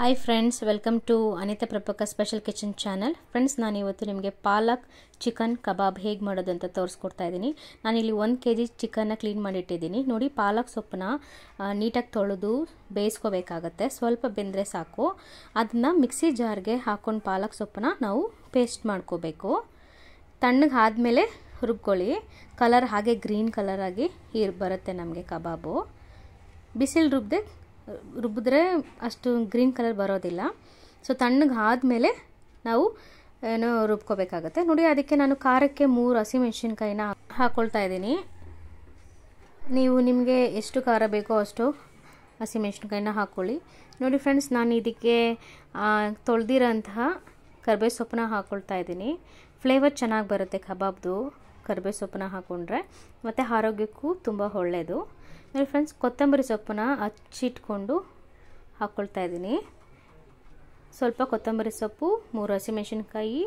Hi friends, welcome to Anita ಪ್ರಪಕ special kitchen channel. Friends, ನಾನು ಇವತ್ತು ನಿಮಗೆ ಪಾಲಕ್ ಚಿಕನ್ ಕಬಾಬ್ ಹೇಗೆ ಮಾಡೋದು ಅಂತ ತೋರಿಸ್ಕೊಡ್ತಾ ಇದ್ದೀನಿ. ನಾನಿಲ್ಲಿ 1 kg ಚಿಕನ್ನ ಕ್ಲೀನ್ ಮಾಡಿಟ್ಟಿದ್ದೀನಿ. ನೋಡಿ, ಪಾಲಕ್ ಸೊಪ್ಪನ್ನ ನೀಟಾಗಿ ತೊಳೆದು ಬೇಯಿಸ್ಕೋಬೇಕಾಗತ್ತೆ. ಸ್ವಲ್ಪ ಬೆಂದರೆ ಸಾಕು. ಅದನ್ನ ಮಿಕ್ಸಿ ಜಾರ್ಗೆ ಹಾಕ್ಕೊಂಡು ಪಾಲಕ್ ಸೊಪ್ಪನ್ನ ನಾವು ಪೇಸ್ಟ್ ಮಾಡ್ಕೋಬೇಕು. ತಣ್ಣಗೆ ಆದಮೇಲೆ ರುಬ್ಕೊಳ್ಳಿ. ಕಲರ್ ಹಾಗೆ ಗ್ರೀನ್ ಕಲರ್ ಆಗಿ ಬರುತ್ತೆ ನಮಗೆ ಕಬಾಬು. ಬಿಸಿಲು ರುಬ್ಬಿದ್ರೆ ಅಷ್ಟು ಗ್ರೀನ್ ಕಲರ್ ಬರೋದಿಲ್ಲ. ಸೊ ತಣ್ಣಗೆ ಆದಮೇಲೆ ನಾವು ರುಬ್ಕೋಬೇಕಾಗತ್ತೆ. ನೋಡಿ, ಅದಕ್ಕೆ ನಾನು ಖಾರಕ್ಕೆ 3 ಹಸಿಮೆಣಸಿನ್ಕಾಯಿನ ಹಾಕ್ಕೊಳ್ತಾ ಇದ್ದೀನಿ. ನೀವು ನಿಮಗೆ ಎಷ್ಟು ಖಾರ ಬೇಕೋ ಅಷ್ಟು ಹಸಿಮೆಣಸಿನ್ಕಾಯಿನ ಹಾಕ್ಕೊಳ್ಳಿ. ನೋಡಿ ಫ್ರೆಂಡ್ಸ್, ನಾನು ಇದಕ್ಕೆ ತೊಳೆದಿರೋಂತಹ ಕರಿಬೇವು ಸೊಪ್ಪನ್ನ ಹಾಕ್ಕೊಳ್ತಾ ಇದ್ದೀನಿ. ಫ್ಲೇವರ್ ಚೆನ್ನಾಗಿ ಬರುತ್ತೆ ಕಬಾಬ್ದು ಕರಿಬೇವು ಸೊಪ್ಪನ್ನ ಹಾಕ್ಕೊಂಡ್ರೆ, ಮತ್ತು ಆರೋಗ್ಯಕ್ಕೂ ತುಂಬ ಒಳ್ಳೆಯದು. ನೋಡಿ ಫ್ರೆಂಡ್ಸ್, ಕೊತ್ತಂಬರಿ ಸೊಪ್ಪನ್ನ ಹಚ್ಚಿಟ್ಕೊಂಡು ಹಾಕ್ಕೊಳ್ತಾ ಇದ್ದೀನಿ. ಸ್ವಲ್ಪ ಕೊತ್ತಂಬರಿ ಸೊಪ್ಪು, 3 ಹಸಿಮೆಣಸಿನ್ಕಾಯಿ,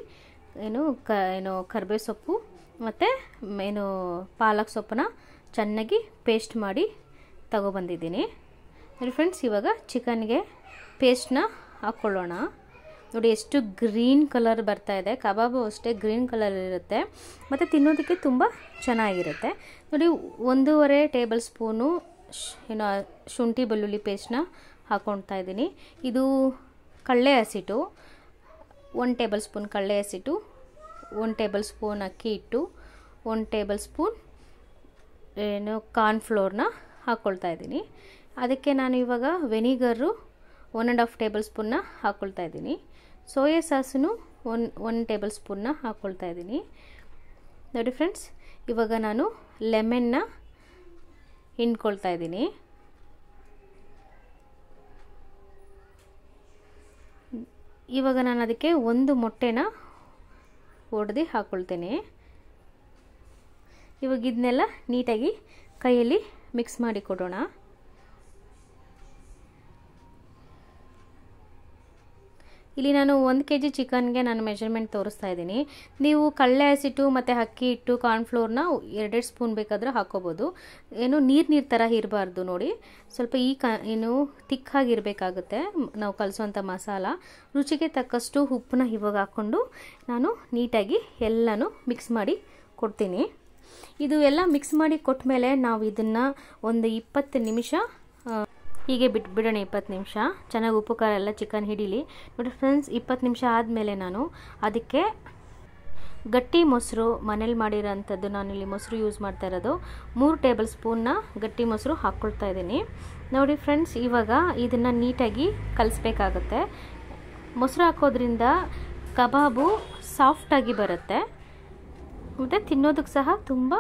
ಕರಿಬೇವು ಸೊಪ್ಪು ಮತ್ತು ಪಾಲಕ್ ಸೊಪ್ಪನ್ನ ಚೆನ್ನಾಗಿ ಪೇಸ್ಟ್ ಮಾಡಿ ತಗೊಬಂದಿದ್ದೀನಿ. ನೋಡಿ ಫ್ರೆಂಡ್ಸ್, ಇವಾಗ ಚಿಕನ್ಗೆ ಪೇಸ್ಟ್ನ ಹಾಕ್ಕೊಳ್ಳೋಣ. ನೋಡಿ ಎಷ್ಟು ಗ್ರೀನ್ ಕಲರ್ ಬರ್ತಾ ಇದೆ. ಕಬಾಬು ಅಷ್ಟೇ ಗ್ರೀನ್ ಕಲರ್ ಇರುತ್ತೆ ಮತ್ತು ತಿನ್ನೋದಕ್ಕೆ ತುಂಬ ಚೆನ್ನಾಗಿರುತ್ತೆ. ನೋಡಿ, 1.5 ಟೇಬಲ್ ಸ್ಪೂನು ಶುಂಠಿ ಬೆಳ್ಳುಳ್ಳಿ ಪೇಸ್ಟ್ನ ಹಾಕ್ಕೊಳ್ತಾ ಇದ್ದೀನಿ. ಇದು ಕಡಲೆ ಹಸಿಟ್ಟು, 1 ಟೇಬಲ್ ಸ್ಪೂನ್ ಕಡಲೆ ಹಸಿಟ್ಟು, 1 ಟೇಬಲ್ ಸ್ಪೂನ್ ಅಕ್ಕಿ ಹಿಟ್ಟು, 1 ಟೇಬಲ್ ಸ್ಪೂನ್ ಕಾರ್ನ್ಫ್ಲೋರ್ನ ಹಾಕ್ಕೊಳ್ತಾ ಇದ್ದೀನಿ. ಅದಕ್ಕೆ ನಾನು ಇವಾಗ ವೆನಿಗರು 1.5 ಟೇಬಲ್ ಸ್ಪೂನ್ನ ಹಾಕ್ಕೊಳ್ತಾ ಇದ್ದೀನಿ. ಸೋಯಾ ಸಾಸನ್ನು 1 ಟೇಬಲ್ ಸ್ಪೂನ್ನ ಹಾಕ್ಕೊಳ್ತಾ ಇದ್ದೀನಿ. ನೋಡಿ ಫ್ರೆಂಡ್ಸ್, ಇವಾಗ ನಾನು ಲೆಮನ್ನ ಹಿಂಡ್ಕೊಳ್ತಾ ಇದ್ದೀನಿ. ಇವಾಗ ನಾನು ಅದಕ್ಕೆ 1 ಮೊಟ್ಟೆನ ಒಡೆದು ಹಾಕ್ಕೊಳ್ತೇನೆ. ಇವಾಗ ಇದನ್ನೆಲ್ಲ ನೀಟಾಗಿ ಕೈಯಲ್ಲಿ ಮಿಕ್ಸ್ ಮಾಡಿ ಕೊಡೋಣ. ಇಲ್ಲಿ ನಾನು 1 kg ಚಿಕನ್ಗೆ ನಾನು ಮೆಜರ್ಮೆಂಟ್ ತೋರಿಸ್ತಾ ಇದ್ದೀನಿ. ನೀವು ಕಡಲೆ ಹಸಿಟ್ಟು ಮತ್ತು ಅಕ್ಕಿ ಹಿಟ್ಟು ಕಾರ್ನ್ಫ್ಲೋರ್ನ 2 ಸ್ಪೂನ್ ಬೇಕಾದರೆ ಹಾಕ್ಕೋಬೋದು. ನೀರು ಥರ ಇರಬಾರ್ದು. ನೋಡಿ, ಸ್ವಲ್ಪ ತಿಕ್ಕಾಗಿರಬೇಕಾಗುತ್ತೆ ನಾವು ಕಲಿಸೋಂಥ ಮಸಾಲ. ರುಚಿಗೆ ತಕ್ಕಷ್ಟು ಉಪ್ಪನ್ನ ಇವಾಗ ಹಾಕ್ಕೊಂಡು ನಾನು ನೀಟಾಗಿ ಎಲ್ಲನೂ ಮಿಕ್ಸ್ ಮಾಡಿ ಕೊಡ್ತೀನಿ. ಇದು ಎಲ್ಲ ಮಿಕ್ಸ್ ಮಾಡಿ ಕೊಟ್ಟ ಮೇಲೆ ನಾವು ಇದನ್ನು ಒಂದು 20 ನಿಮಿಷ ಹೀಗೆ ಬಿಡೋಣ. 20 ನಿಮಿಷ ಚೆನ್ನಾಗಿ ಉಪ್ಪು ಖಾರ ಎಲ್ಲ ಚಿಕನ್ ಹಿಡೀಲಿ. ನೋಡಿ ಫ್ರೆಂಡ್ಸ್, 20 ನಿಮಿಷ ಆದಮೇಲೆ ನಾನು ಅದಕ್ಕೆ ಗಟ್ಟಿ ಮೊಸರು, ಮನೇಲಿ ಮಾಡಿರೋಂಥದ್ದು, ನಾನಿಲ್ಲಿ ಮೊಸರು ಯೂಸ್ ಮಾಡ್ತಾ ಇರೋದು 3 ಟೇಬಲ್ ಸ್ಪೂನ್ನ ಗಟ್ಟಿ ಮೊಸರು ಹಾಕ್ಕೊಳ್ತಾ ಇದ್ದೀನಿ. ನೋಡಿ ಫ್ರೆಂಡ್ಸ್, ಇವಾಗ ಇದನ್ನು ನೀಟಾಗಿ ಕಲಿಸ್ಬೇಕಾಗತ್ತೆ. ಮೊಸರು ಹಾಕೋದ್ರಿಂದ ಕಬಾಬು ಸಾಫ್ಟಾಗಿ ಬರುತ್ತೆ ಮತ್ತು ತಿನ್ನೋದಕ್ಕೆ ಸಹ ತುಂಬ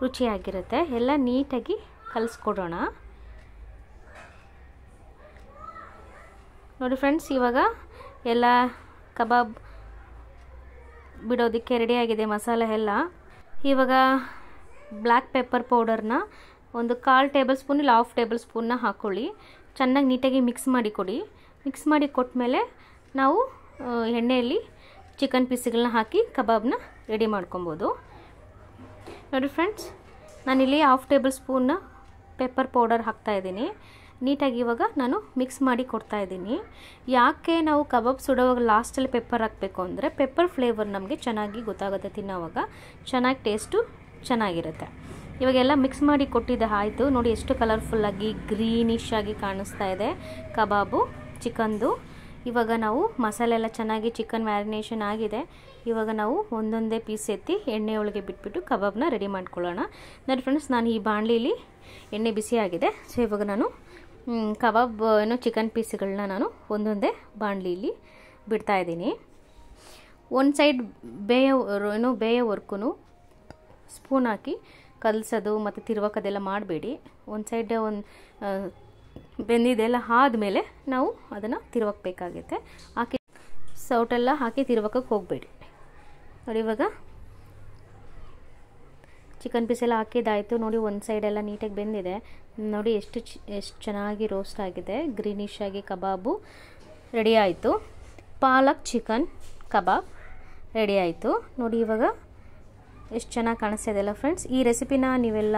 ರುಚಿಯಾಗಿರುತ್ತೆ. ಎಲ್ಲ ನೀಟಾಗಿ ಕಲಿಸ್ಕೊಡೋಣ. ನೋಡಿ ಫ್ರೆಂಡ್ಸ್, ಇವಾಗ ಎಲ್ಲ ಕಬಾಬ್ ಬಿಡೋದಕ್ಕೆ ರೆಡಿಯಾಗಿದೆ ಮಸಾಲೆ ಎಲ್ಲ. ಇವಾಗ ಬ್ಲ್ಯಾಕ್ ಪೆಪ್ಪರ್ ಪೌಡರ್ನ ಒಂದು 1/4 ಟೇಬಲ್ ಸ್ಪೂನ್ ಇಲ್ಲ 1/2 ಟೇಬಲ್ ಸ್ಪೂನ್ನ ಹಾಕ್ಕೊಳ್ಳಿ. ಚೆನ್ನಾಗಿ ನೀಟಾಗಿ ಮಿಕ್ಸ್ ಮಾಡಿ ಕೊಡಿ. ಮಿಕ್ಸ್ ಮಾಡಿ ಕೊಟ್ಟಮೇಲೆ ನಾವು ಎಣ್ಣೆಯಲ್ಲಿ ಚಿಕನ್ ಪೀಸ್ಗಳನ್ನ ಹಾಕಿ ಕಬಾಬ್ನ ರೆಡಿ ಮಾಡ್ಕೊಬೋದು. ನೋಡಿ ಫ್ರೆಂಡ್ಸ್, ನಾನಿಲ್ಲಿ 1/2 ಟೇಬಲ್ ಸ್ಪೂನ್ನ ಪೆಪ್ಪರ್ ಪೌಡರ್ ಹಾಕ್ತಾಯಿದ್ದೀನಿ. ನೀಟಾಗಿ ಇವಾಗ ನಾನು ಮಿಕ್ಸ್ ಮಾಡಿ ಕೊಡ್ತಾ ಇದ್ದೀನಿ. ಯಾಕೆ ನಾವು ಕಬಾಬ್ ಸುಡೋವಾಗ ಲಾಸ್ಟಲ್ಲಿ ಪೆಪ್ಪರ್ ಹಾಕಬೇಕು ಅಂದರೆ ಪೆಪ್ಪರ್ ಫ್ಲೇವರ್ ನಮಗೆ ಚೆನ್ನಾಗಿ ಗೊತ್ತಾಗುತ್ತೆ. ತಿನ್ನೋವಾಗ ಚೆನ್ನಾಗಿ ಟೇಸ್ಟು ಚೆನ್ನಾಗಿರುತ್ತೆ. ಇವಾಗೆಲ್ಲ ಮಿಕ್ಸ್ ಮಾಡಿ ಕೊಟ್ಟಿದ್ದೆ ಆಯಿತು. ನೋಡಿ ಎಷ್ಟು ಕಲರ್ಫುಲ್ಲಾಗಿ ಗ್ರೀನಿಶ್ ಆಗಿ ಕಾಣಿಸ್ತಾ ಇದೆ ಕಬಾಬು ಚಿಕನ್ದು. ಇವಾಗ ನಾವು ಮಸಾಲೆ ಎಲ್ಲ ಚೆನ್ನಾಗಿ ಚಿಕನ್ ಮ್ಯಾರಿನೇಷನ್ ಆಗಿದೆ. ಇವಾಗ ನಾವು ಒಂದೊಂದೇ ಪೀಸ್ ಎತ್ತಿ ಎಣ್ಣೆ ಒಳಗೆ ಬಿಟ್ಬಿಟ್ಟು ಕಬಾಬ್ನ ರೆಡಿ ಮಾಡ್ಕೊಳ್ಳೋಣ. ನೋಡಿ ಫ್ರೆಂಡ್ಸ್, ನಾನು ಈ ಬಾಣಲಿಲಿ ಎಣ್ಣೆ ಬಿಸಿ ಆಗಿದೆ. ಸೊ ಇವಾಗ ನಾನು ಕಬಾಬ್ ಚಿಕನ್ ಪೀಸ್ಗಳನ್ನ ನಾನು ಒಂದೊಂದೇ ಬಾಣಲಿಲಿ ಬಿಡ್ತಾ ಇದ್ದೀನಿ. ಒಂದು ಸೈಡ್ ಬೇಯೋವರೆಗೂ ಸ್ಪೂನ್ ಹಾಕಿ ಕಲಸೋದು ಮತ್ತು ತಿರುವೋದೆಲ್ಲ ಮಾಡಬೇಡಿ. ಒಂದು ಸೈಡ್ ಬೆಂದಿದೆಲ್ಲ ಆದಮೇಲೆ ನಾವು ಅದನ್ನು ತಿರುವಬೇಕಾಗುತ್ತೆ. ಹಾಕಿ ಸೌಟೆಲ್ಲ ಹಾಕಿ ತಿರುವಕ್ಕೆ ಹೋಗಬೇಡಿ. ನೋಡಿ, ಇವಾಗ ಚಿಕನ್ ಪೀಸ್ ಎಲ್ಲ ಹಾಕಿದ್ದಾಯಿತು. ನೋಡಿ, ಒಂದು ಸೈಡೆಲ್ಲ ನೀಟಾಗಿ ಬೆಂದಿದೆ. ನೋಡಿ ಎಷ್ಟು ಚೆನ್ನಾಗಿ ರೋಸ್ಟ್ ಆಗಿದೆ. ಗ್ರೀನಿಶ್ ಆಗಿ ಕಬಾಬು ರೆಡಿ ಆಯಿತು. ಪಾಲಕ್ ಚಿಕನ್ ಕಬಾಬ್ ರೆಡಿ ಆಯಿತು. ನೋಡಿ, ಇವಾಗ ಎಷ್ಟು ಚೆನ್ನಾಗಿ ಕಾಣಿಸ್ತಾ ಇದೆಯಲ್ಲ ಫ್ರೆಂಡ್ಸ್. ಈ ರೆಸಿಪಿನ ನೀವೆಲ್ಲ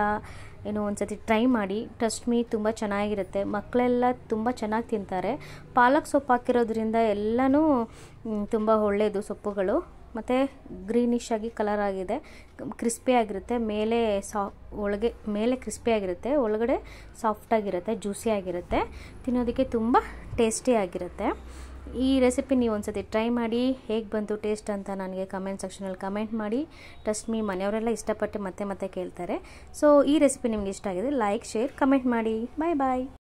ಏನೋ ಒಂದ್ಸತಿ ಟ್ರೈ ಮಾಡಿ. ಟ್ರಸ್ಟ್ ಮೀ ತುಂಬ ಚೆನ್ನಾಗಿರುತ್ತೆ. ಮಕ್ಕಳೆಲ್ಲ ತುಂಬ ಚೆನ್ನಾಗಿ ತಿಂತಾರೆ. ಪಾಲಕ್ ಸೊಪ್ಪು ಹಾಕಿರೋದ್ರಿಂದ ಎಲ್ಲನೂ ತುಂಬ ಒಳ್ಳೆಯದು ಸೊಪ್ಪುಗಳು. ಮತ್ತು ಗ್ರೀನಿಶ್ ಆಗಿ ಕಲರ್ ಆಗಿದೆ, ಕ್ರಿಸ್ಪಿ ಆಗಿರುತ್ತೆ. ಒಳಗೆ ಮೇಲೆ ಕ್ರಿಸ್ಪಿ ಆಗಿರುತ್ತೆ, ಒಳಗಡೆ ಸಾಫ್ಟಾಗಿರುತ್ತೆ, ಜ್ಯೂಸಿ ಆಗಿರುತ್ತೆ. ತಿನ್ನೋದಕ್ಕೆ ತುಂಬ ಟೇಸ್ಟಿ ಆಗಿರುತ್ತೆ. ಈ ರೆಸಿಪಿ ನೀವು ಒಂದ್ಸತಿ ಟ್ರೈ ಮಾಡಿ. ಹೇಗೆ ಬಂತು ಟೇಸ್ಟ್ ಅಂತ ನನಗೆ ಕಮೆಂಟ್ ಸೆಕ್ಷನಲ್ಲಿ ಕಮೆಂಟ್ ಮಾಡಿ. ಟ್ರಸ್ಟ್ ಮೀ ಮನೆಯವರೆಲ್ಲ ಇಷ್ಟಪಟ್ಟು ಮತ್ತೆ ಕೇಳ್ತಾರೆ. ಸೊ ಈ ರೆಸಿಪಿ ನಿಮ್ಗೆ ಇಷ್ಟ ಆಗಿದೆ, ಲೈಕ್, ಶೇರ್, ಕಮೆಂಟ್ ಮಾಡಿ. ಬಾಯ್ ಬಾಯ್.